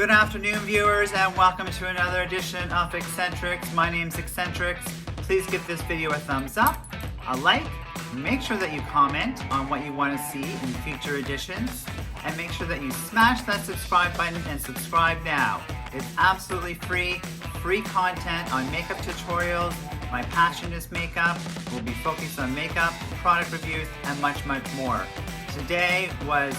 Good afternoon, viewers, and welcome to another edition of Xcentricks. My name's Xcentricks. Please give this video a thumbs up, a like, make sure that you comment on what you want to see in future editions, and make sure that you smash that subscribe button and subscribe now. It's absolutely free content on makeup tutorials. My passion is makeup. We'll be focused on makeup, product reviews, and much more. Today was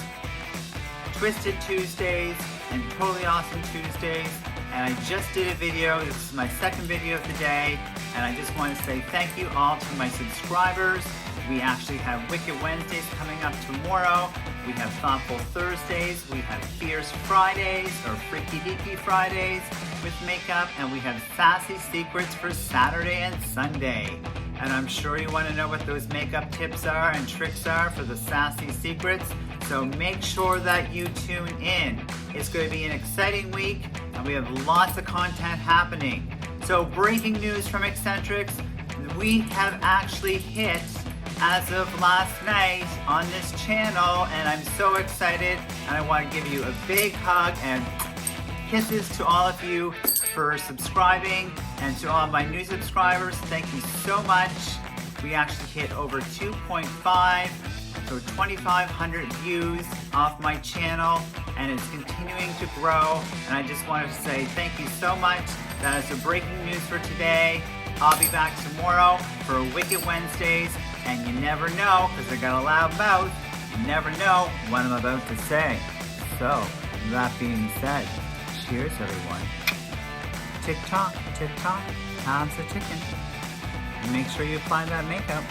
Twisted Tuesdays and Totally Awesome Tuesdays, and I just did a video. This is my second video of the day, and I just want to say thank you all to my subscribers. We actually have Wicked Wednesdays coming up tomorrow. We have Thoughtful Thursdays. We have Fierce Fridays or Freaky Deaky Fridays with makeup, and we have Sassy Secrets for Saturday and Sunday. And I'm sure you want to know what those makeup tips are and tricks are for the Sassy Secrets. So make sure that you tune in. It's going to be an exciting week, and we have lots of content happening. So breaking news from Xcentricks, we have actually hit, as of last night on this channel, and I'm so excited, and I want to give you a big hug and kisses to all of you for subscribing, and to all my new subscribers, thank you so much. We actually hit over 2.5, so 2,500 views off my channel, and it's continuing to grow, and I just wanted to say thank you so much. That is the breaking news for today. I'll be back tomorrow for Wicked Wednesdays, and you never know, because I got a loud mouth, you never know what I'm about to say. So, that being said, cheers everyone. Tick tock, time's a ticking. Make sure you apply that makeup.